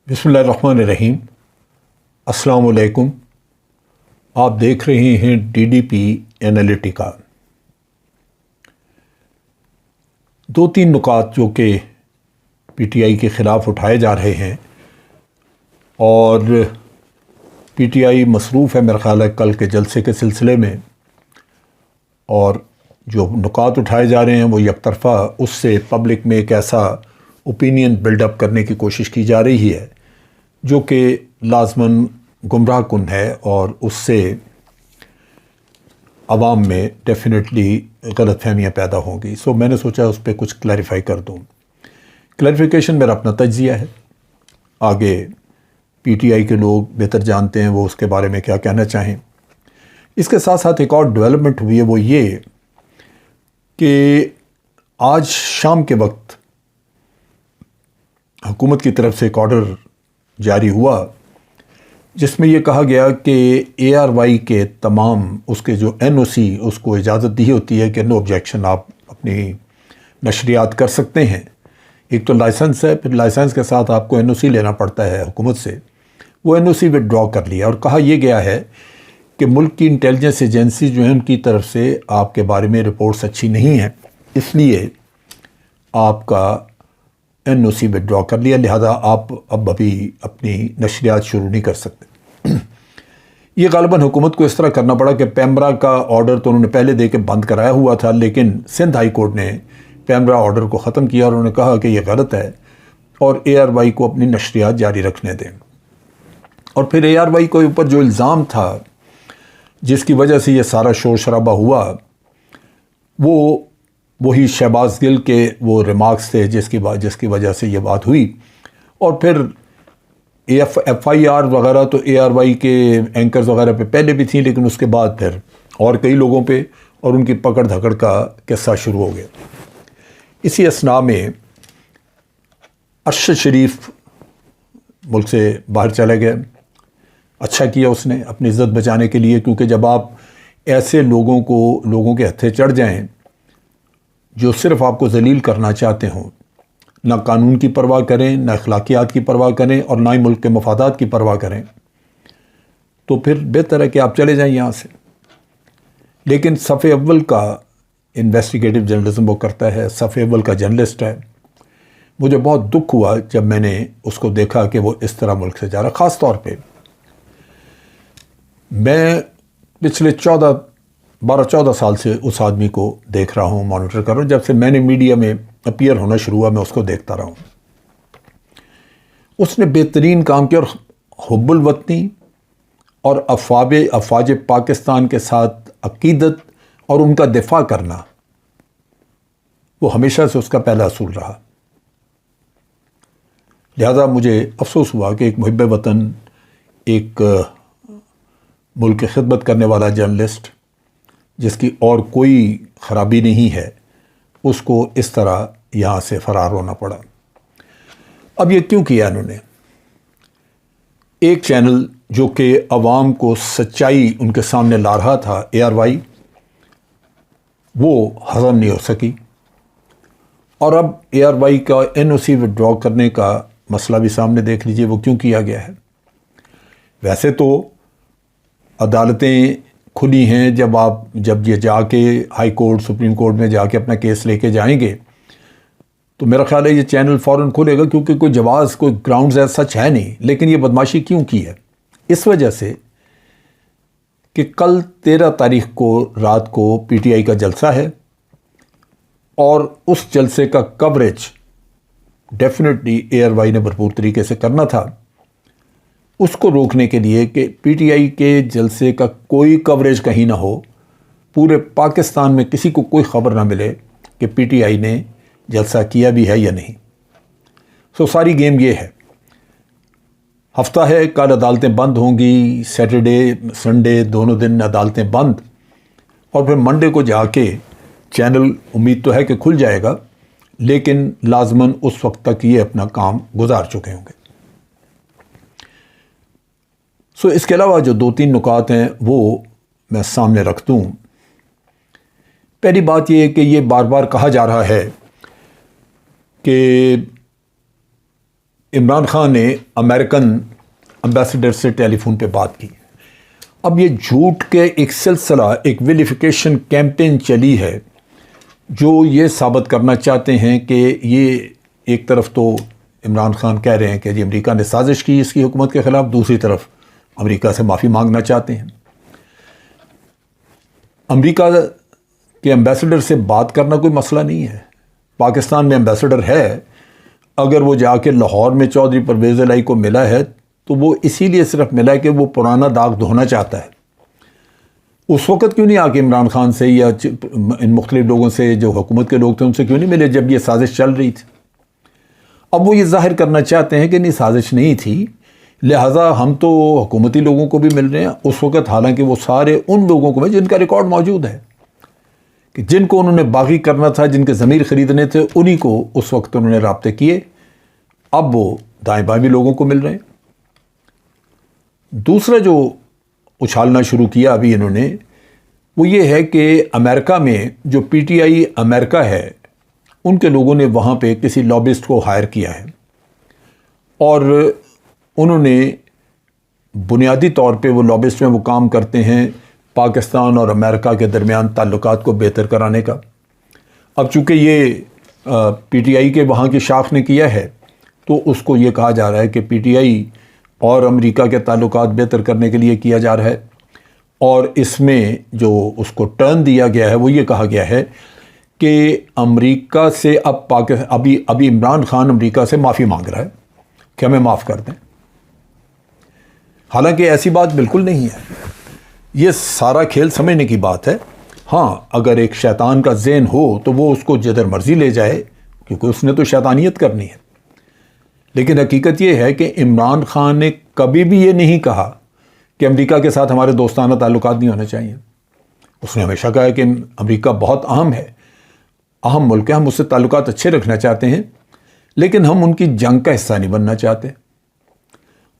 بسم اللہ الرحمن الرحیم۔ السلام علیکم۔ آپ دیکھ رہے ہیں ڈی ڈی پی اینالیٹیکا۔ دو تین نکات جو کہ پی ٹی آئی کے خلاف اٹھائے جا رہے ہیں، اور پی ٹی آئی مصروف ہے میرا خیال ہے کل کے جلسے کے سلسلے میں، اور جو نکات اٹھائے جا رہے ہیں وہ یک طرفہ اس سے پبلک میں ایک ایسا اوپینین بلڈ اپ کرنے کی کوشش کی جا رہی ہے جو کہ لازماً گمراہ کن ہے، اور اس سے عوام میں ڈیفینیٹلی غلط فہمیاں پیدا ہوں گی۔ سو میں نے سوچا اس پہ کچھ کلیریفائی کر دوں۔ کلیریفیکیشن میرا اپنا تجزیہ ہے، آگے پی ٹی آئی کے لوگ بہتر جانتے ہیں وہ اس کے بارے میں کیا کہنا چاہیں۔ اس کے ساتھ ساتھ ایک اور ڈیولپمنٹ ہوئی ہے، وہ یہ کہ آج شام کے وقت حکومت کی طرف سے ایک آرڈر جاری ہوا جس میں یہ کہا گیا کہ اے آر وائی کے تمام اس کے جو این او سی اس کو اجازت دی ہوتی ہے کہ نو آبجیکشن آپ اپنی نشریات کر سکتے ہیں۔ ایک تو لائسنس ہے، پھر لائسنس کے ساتھ آپ کو این او سی لینا پڑتا ہے حکومت سے۔ وہ این او سی وِدڈرا کر لیا، اور کہا یہ گیا ہے کہ ملک کی انٹیلیجنس ایجنسی جو ہیں ان کی طرف سے آپ کے بارے میں رپورٹس اچھی نہیں ہیں، اس لیے آپ کا این او سی وِدڈرا کر لیا، لہذا آپ اب ابھی اپنی نشریات شروع نہیں کر سکتے۔ یہ غالباً حکومت کو اس طرح کرنا پڑا کہ پیمرا کا آرڈر تو انہوں نے پہلے دے کے بند کرایا ہوا تھا، لیکن سندھ ہائی کورٹ نے پیمرا آرڈر کو ختم کیا اور انہوں نے کہا کہ یہ غلط ہے اور اے آر وائی کو اپنی نشریات جاری رکھنے دیں۔ اور پھر اے آر وائی کے اوپر جو الزام تھا جس کی وجہ سے یہ سارا شور شرابہ ہوا، وہ وہی شہباز گل کے وہ ریمارکس تھے جس کی وجہ سے یہ بات ہوئی۔ اور پھر ایف آئی آر وغیرہ تو اے آر وائی کے اینکرز وغیرہ پہ پہلے بھی تھیں، لیکن اس کے بعد پھر اور کئی لوگوں پہ، اور ان کی پکڑ دھکڑ کا قصہ شروع ہو گیا۔ اسی اثناء میں ارشد شریف ملک سے باہر چلے گئے۔ اچھا کیا اس نے اپنی عزت بچانے کے لیے، کیونکہ جب آپ ایسے لوگوں کے ہتھے چڑھ جائیں جو صرف آپ کو ذلیل کرنا چاہتے ہوں، نہ قانون کی پرواہ کریں، نہ اخلاقیات کی پرواہ کریں، اور نہ ہی ملک کے مفادات کی پرواہ کریں، تو پھر بہتر ہے کہ آپ چلے جائیں یہاں سے۔ لیکن صف اول کا انویسٹیگیٹو جرنلزم وہ کرتا ہے، صف اول کا جرنلسٹ ہے۔ مجھے بہت دکھ ہوا جب میں نے اس کو دیکھا کہ وہ اس طرح ملک سے جا رہا۔ خاص طور پہ میں پچھلے 12-14 سال سے اس آدمی کو دیکھ رہا ہوں، مانیٹر کر رہا ہوں۔ جب سے میں نے میڈیا میں اپیئر ہونا شروع ہوا میں اس کو دیکھتا رہا ہوں۔ اس نے بہترین کام کیا، اور حب الوطنی اور افواج پاکستان کے ساتھ عقیدت اور ان کا دفاع کرنا وہ ہمیشہ سے اس کا پہلا اصول رہا۔ لہذا مجھے افسوس ہوا کہ ایک محب وطن، ایک ملک کی خدمت کرنے والا جرنلسٹ جس کی اور کوئی خرابی نہیں ہے، اس کو اس طرح یہاں سے فرار ہونا پڑا۔ اب یہ کیوں کیا انہوں نے؟ ایک چینل جو کہ عوام کو سچائی ان کے سامنے لا رہا تھا، اے آر وائی، وہ ہضم نہیں ہو سکی، اور اب اے آر وائی کا این او سی وِدڈرا کرنے کا مسئلہ بھی سامنے دیکھ لیجئے وہ کیوں کیا گیا ہے۔ ویسے تو عدالتیں کھلی ہیں، جب یہ جا کے ہائی کورٹ، سپریم کورٹ میں جا کے اپنا کیس لے کے جائیں گے تو میرا خیال ہے یہ چینل فوراً کھلے گا، کیونکہ کوئی جواز، کوئی گراؤنڈز ایسا سچ ہے نہیں۔ لیکن یہ بدماشی کیوں کی ہے؟ اس وجہ سے کہ کل 13 تاریخ کو رات کو پی ٹی آئی کا جلسہ ہے، اور اس جلسے کا coverage definitely A R Y نے بھرپور طریقے سے کرنا تھا۔ اس کو روکنے کے لیے کہ پی ٹی آئی کے جلسے کا کوئی کوریج کہیں نہ ہو، پورے پاکستان میں کسی کو کوئی خبر نہ ملے کہ پی ٹی آئی نے جلسہ کیا بھی ہے یا نہیں۔ سو ساری گیم یہ ہے۔ ہفتہ ہے، کل عدالتیں بند ہوں گی، سیٹرڈے سنڈے دونوں دن عدالتیں بند، اور پھر منڈے کو جا کے چینل امید تو ہے کہ کھل جائے گا، لیکن لازماً اس وقت تک یہ اپنا کام گزار چکے ہوں گے۔ سو اس کے علاوہ جو 2-3 نکات ہیں وہ میں سامنے رکھ دوں۔ پہلی بات یہ ہے کہ یہ بار بار کہا جا رہا ہے کہ عمران خان نے امریکن امبیسڈر سے ٹیلی فون پہ بات کی. اب یہ جھوٹ کے ایک سلسلہ، ایک ویلیفیکیشن کیمپین چلی ہے جو یہ ثابت کرنا چاہتے ہیں کہ یہ ایک طرف تو عمران خان کہہ رہے ہیں کہ جی امریکہ نے سازش کی اس کی حکومت کے خلاف، دوسری طرف امریکہ سے معافی مانگنا چاہتے ہیں. امریکہ کے امبیسڈر سے بات کرنا کوئی مسئلہ نہیں ہے. پاکستان میں امبیسڈر ہے، اگر وہ جا کے لاہور میں چودھری پرویز الہی کو ملا ہے تو وہ اسی لیے صرف ملا ہے کہ وہ پرانا داغ دھونا چاہتا ہے. اس وقت کیوں نہیں آ کے عمران خان سے یا ان مختلف لوگوں سے جو حکومت کے لوگ تھے ان سے کیوں نہیں ملے جب یہ سازش چل رہی تھی؟ اب وہ یہ ظاہر کرنا چاہتے ہیں کہ نہیں سازش نہیں تھی، لہٰذا ہم تو حکومتی لوگوں کو بھی مل رہے ہیں اس وقت، حالانکہ وہ سارے ان لوگوں کو جن کا ریکارڈ موجود ہے کہ جن کو انہوں نے باغی کرنا تھا، جن کے ضمیر خریدنے تھے، انہی کو اس وقت انہوں نے رابطے کیے. اب وہ دائیں بائیں بھی لوگوں کو مل رہے ہیں. دوسرا جو اچھالنا شروع کیا ابھی انہوں نے، وہ یہ ہے کہ امریکہ میں جو پی ٹی آئی امریکہ ہے ان کے لوگوں نے وہاں پہ کسی لابسٹ کو ہائر کیا ہے اور انہوں نے بنیادی طور پہ وہ لابسٹ میں وہ کام کرتے ہیں پاکستان اور امریکہ کے درمیان تعلقات کو بہتر کرانے کا. اب چونکہ یہ پی ٹی آئی کے وہاں کی شاخ نے کیا ہے تو اس کو یہ کہا جا رہا ہے کہ پی ٹی آئی اور امریکہ کے تعلقات بہتر کرنے کے لیے کیا جا رہا ہے، اور اس میں جو اس کو ٹرن دیا گیا ہے وہ یہ کہا گیا ہے کہ امریکہ سے ابھی عمران خان امریکہ سے معافی مانگ رہا ہے کہ ہمیں معاف کر دیں. حالانکہ ایسی بات بالکل نہیں ہے. یہ سارا کھیل سمجھنے کی بات ہے. ہاں اگر ایک شیطان کا ذہن ہو تو وہ اس کو جدھر مرضی لے جائے کیونکہ اس نے تو شیطانیت کرنی ہے. لیکن حقیقت یہ ہے کہ عمران خان نے کبھی بھی یہ نہیں کہا کہ امریکہ کے ساتھ ہمارے دوستانہ تعلقات نہیں ہونے چاہیے. اس نے ہمیشہ کہا ہے کہ امریکہ بہت اہم ہے، اہم ملک ہے، ہم اس سے تعلقات اچھے رکھنا چاہتے ہیں، لیکن ہم ان کی جنگ کا حصہ نہیں بننا چاہتے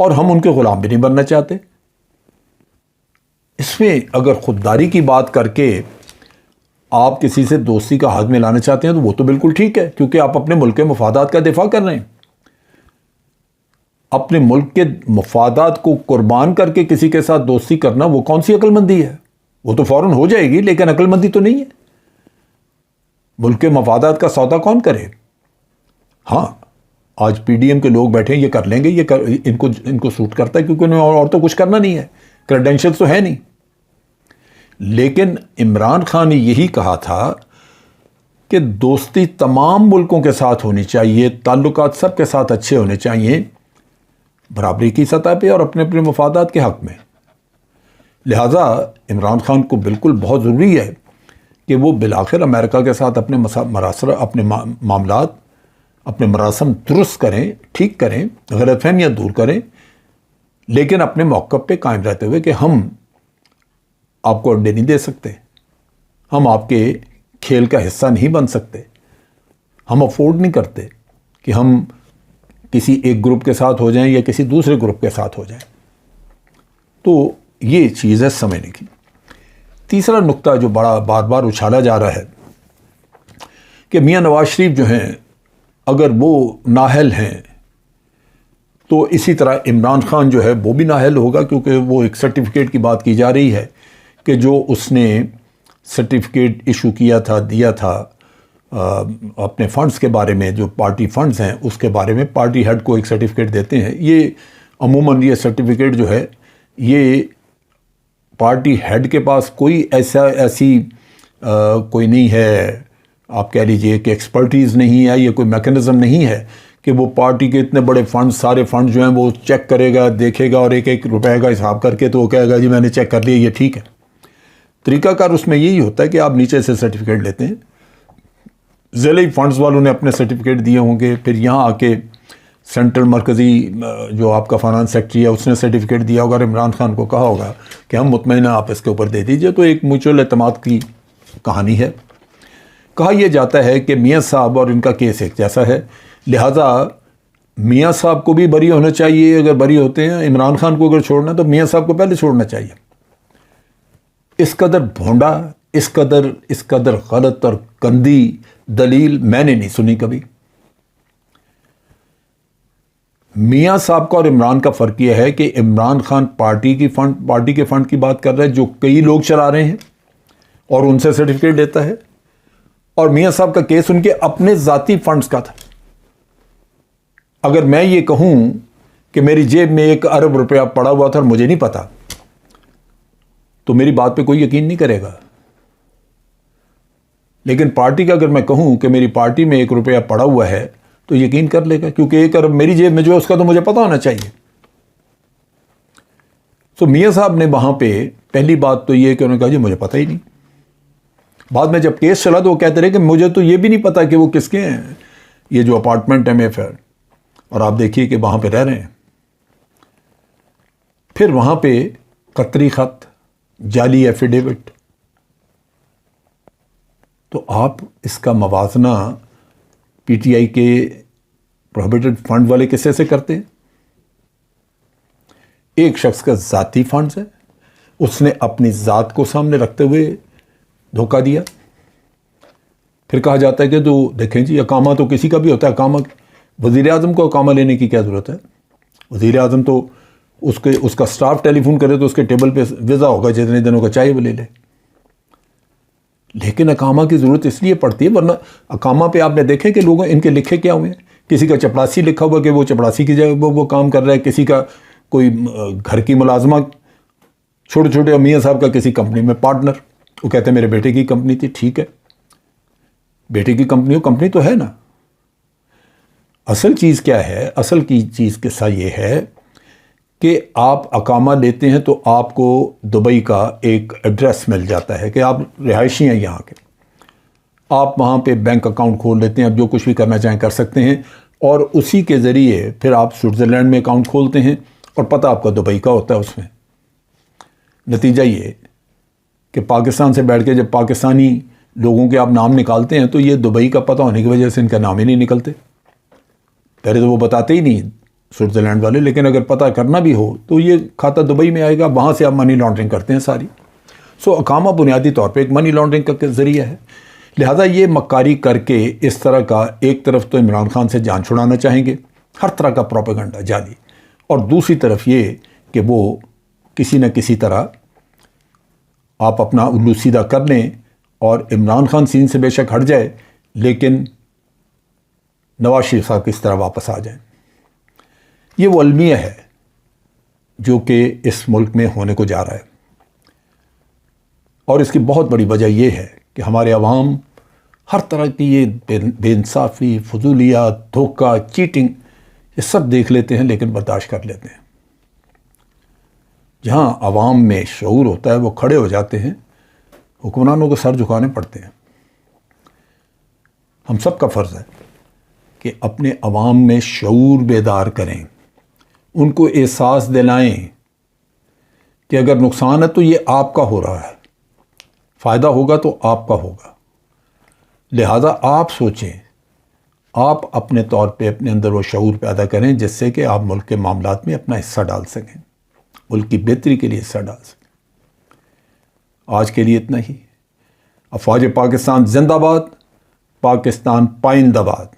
اور ہم ان کے غلام بھی نہیں بننا چاہتے. اس میں اگر خودداری کی بات کر کے آپ کسی سے دوستی کا ہاتھ ملانا چاہتے ہیں تو وہ تو بالکل ٹھیک ہے، کیونکہ آپ اپنے ملک کے مفادات کا دفاع کر رہے ہیں. اپنے ملک کے مفادات کو قربان کر کے کسی کے ساتھ دوستی کرنا وہ کون سی عقل مندی ہے؟ وہ تو فوراً ہو جائے گی لیکن عقل مندی تو نہیں ہے. ملک کے مفادات کا سودا کون کرے؟ ہاں آج پی ڈی ایم کے لوگ بیٹھے ہیں، یہ کر لیں گے، ان کو سوٹ کرتا ہے کیونکہ انہیں اور تو کچھ کرنا نہیں ہے، کریڈینشل تو ہے نہیں. لیکن عمران خان نے یہی کہا تھا کہ دوستی تمام ملکوں کے ساتھ ہونی چاہیے، تعلقات سب کے ساتھ اچھے ہونے چاہیے، برابری کی سطح پہ اور اپنے اپنے مفادات کے حق میں. لہٰذا عمران خان کو بالکل بہت ضروری ہے کہ وہ بالآخر امریکہ کے ساتھ اپنے اپنے معاملات، اپنے مراسم درست کریں، ٹھیک کریں، غلط فہمیاں دور کریں، لیکن اپنے موقف پہ قائم رہتے ہوئے کہ ہم آپ کو اڈے نہیں دے سکتے، ہم آپ کے کھیل کا حصہ نہیں بن سکتے، ہم افورڈ نہیں کرتے کہ ہم کسی ایک گروپ کے ساتھ ہو جائیں یا کسی دوسرے گروپ کے ساتھ ہو جائیں. تو یہ چیز ہے سمجھنے کی. تیسرا نقطہ جو بڑا بار بار اچھالا جا رہا ہے کہ میاں نواز شریف جو ہیں اگر وہ نااہل ہیں تو اسی طرح عمران خان جو ہے وہ بھی نااہل ہوگا، کیونکہ وہ ایک سرٹیفکیٹ کی بات کی جا رہی ہے کہ جو اس نے سرٹیفکیٹ ایشو کیا تھا، دیا تھا اپنے فنڈز کے بارے میں، جو پارٹی فنڈز ہیں اس کے بارے میں پارٹی ہیڈ کو ایک سرٹیفکیٹ دیتے ہیں. یہ عموماً یہ سرٹیفکیٹ جو ہے یہ پارٹی ہیڈ کے پاس کوئی ایسی کوئی نہیں ہے، آپ کہہ لیجئے کہ ایکسپرٹیز نہیں ہے، یہ کوئی میکنزم نہیں ہے کہ وہ پارٹی کے اتنے بڑے فنڈ، سارے فنڈ جو ہیں وہ چیک کرے گا، دیکھے گا اور ایک ایک روپے کا حساب کر کے تو وہ کہے گا جی میں نے چیک کر لیا یہ ٹھیک ہے. طریقہ کار اس میں یہی ہوتا ہے کہ آپ نیچے سے سرٹیفکیٹ لیتے ہیں، ضلعی فنڈز والوں نے اپنے سرٹیفکیٹ دیے ہوں گے، پھر یہاں آ کے سینٹرل مرکزی جو آپ کا فائنانس سیکٹری ہے اس نے سرٹیفکیٹ دیا ہوگا اور عمران خان کو کہا ہوگا کہ ہم مطمئن ہیں آپ اس کے اوپر دے دیجئے. تو ایک میوچل اعتماد کی کہانی ہے. کہا یہ جاتا ہے کہ میاں صاحب اور ان کا کیس ایک جیسا ہے، لہٰذا میاں صاحب کو بھی بری ہونا چاہیے. اگر بری ہوتے ہیں عمران خان کو اگر چھوڑنا تو میاں صاحب کو پہلے چھوڑنا چاہیے. اس قدر بھونڈا، اس قدر غلط اور گندی دلیل میں نے نہیں سنی کبھی. میاں صاحب کا اور عمران کا فرق یہ ہے کہ عمران خان پارٹی کے فنڈ کی بات کر رہے ہیں جو کئی لوگ چلا رہے ہیں اور ان سے سرٹیفکیٹ لیتا ہے، اور میاں صاحب کا کیس ان کے اپنے ذاتی فنڈز کا تھا۔ اگر میں یہ کہوں کہ میری جیب میں 1 ارب روپیہ پڑا ہوا تھا اور مجھے نہیں پتا، تو میری بات پہ کوئی یقین نہیں کرے گا۔ لیکن پارٹی کا اگر میں کہوں کہ میری پارٹی میں 1 روپیہ پڑا ہوا ہے تو یقین کر لے گا، کیونکہ 1 ارب میری جیب میں جو ہے اس کا تو مجھے پتا ہونا چاہیے۔ تو میاں صاحب نے وہاں پہ پہلی بات تو یہ کہ انہوں نے کہا جی مجھے پتا ہی نہیں۔ بعد میں جب کیس چلا تو وہ کہتے رہے کہ مجھے تو یہ بھی نہیں پتا کہ وہ کس کے ہیں، یہ جو اپارٹمنٹ ہے میں فیر، اور آپ دیکھیے کہ وہاں پہ رہ رہے ہیں۔ پھر وہاں پہ قطری خط، جعلی ایفیڈیوٹ، تو آپ اس کا موازنہ پی ٹی آئی کے پروہیبٹڈ فنڈ والے قصے سے کرتے ہیں۔ ایک شخص کا ذاتی فنڈز ہے، اس نے اپنی ذات کو سامنے رکھتے ہوئے دھوکہ دیا۔ پھر کہا جاتا ہے کہ تو دیکھیں جی اقامہ تو کسی کا بھی ہوتا ہے، اقامہ وزیر اعظم کو اقامہ لینے کی کیا ضرورت ہے؟ وزیر اعظم تو اس کا سٹاف ٹیلی فون کرے تو اس کے ٹیبل پہ ویزا ہوگا، جتنے دنوں کا چاہیے وہ لے لے۔ لیکن اقامہ کی ضرورت اس لیے پڑتی ہے، ورنہ اقامہ پہ آپ نے دیکھے کہ لوگوں ان کے لکھے کیا ہوئے ہیں۔ کسی کا چپڑاسی لکھا ہوا کہ وہ چپڑاسی کی جگہ وہ کام کر رہا ہے، کسی کا کوئی گھر کی ملازمہ، چھوٹے چھوٹے میاں صاحب کا کسی کمپنی میں پارٹنر، وہ کہتے ہیں میرے بیٹے کی کمپنی تھی۔ ٹھیک ہے، بیٹے کی کمپنی تو ہے نا۔ اصل چیز کیا ہے؟ اصل کی چیز قصہ یہ ہے کہ آپ اقامہ لیتے ہیں تو آپ کو دبئی کا ایک ایڈریس مل جاتا ہے کہ آپ رہائشی ہیں یہاں کے، آپ وہاں پہ بینک اکاؤنٹ کھول لیتے ہیں، اب جو کچھ بھی کرنا چاہیں کر سکتے ہیں، اور اسی کے ذریعے پھر آپ سوئٹزرلینڈ میں اکاؤنٹ کھولتے ہیں اور پتہ آپ کا دبئی کا ہوتا ہے اس میں۔ نتیجہ یہ کہ پاکستان سے بیٹھ کے جب پاکستانی لوگوں کے آپ نام نکالتے ہیں تو یہ دبئی کا پتہ ہونے کی وجہ سے ان کا نام ہی نہیں نکلتے۔ پہلے تو وہ بتاتے ہی نہیں سوئٹزرلینڈ والے، لیکن اگر پتہ کرنا بھی ہو تو یہ کھاتا دبئی میں آئے گا، وہاں سے آپ منی لانڈرنگ کرتے ہیں ساری۔ اقامہ بنیادی طور پہ ایک منی لانڈرنگ کا ذریعہ ہے۔ لہٰذا یہ مکاری کر کے اس طرح کا، ایک طرف تو عمران خان سے جان چھڑانا چاہیں گے، ہر طرح کا پروپیگنڈا جعلی، اور دوسری طرف یہ کہ وہ کسی نہ کسی طرح آپ اپنا الو سیدھا کر لیں اور عمران خان سین سے بے شک ہٹ جائے لیکن نواز شریف صاحب کس طرح واپس آ جائیں۔ یہ وہ المیہ ہے جو کہ اس ملک میں ہونے کو جا رہا ہے، اور اس کی بہت بڑی وجہ یہ ہے کہ ہمارے عوام ہر طرح کی یہ بے انصافی، فضولیات، دھوکہ، چیٹنگ، یہ سب دیکھ لیتے ہیں لیکن برداشت کر لیتے ہیں۔ جہاں عوام میں شعور ہوتا ہے وہ کھڑے ہو جاتے ہیں، حکمرانوں کو سر جھکانے پڑتے ہیں۔ ہم سب کا فرض ہے کہ اپنے عوام میں شعور بیدار کریں، ان کو احساس دلائیں کہ اگر نقصان ہے تو یہ آپ کا ہو رہا ہے، فائدہ ہوگا تو آپ کا ہوگا۔ لہذا آپ سوچیں، آپ اپنے طور پہ اپنے اندر وہ شعور پیدا کریں جس سے کہ آپ ملک کے معاملات میں اپنا حصہ ڈال سکیں، ملک کی بہتری کے لیے حصہ ڈال سکیں۔ آج کے لیے اتنا ہی۔ افواج پاکستان زندہ باد، پاکستان پائندہ باد۔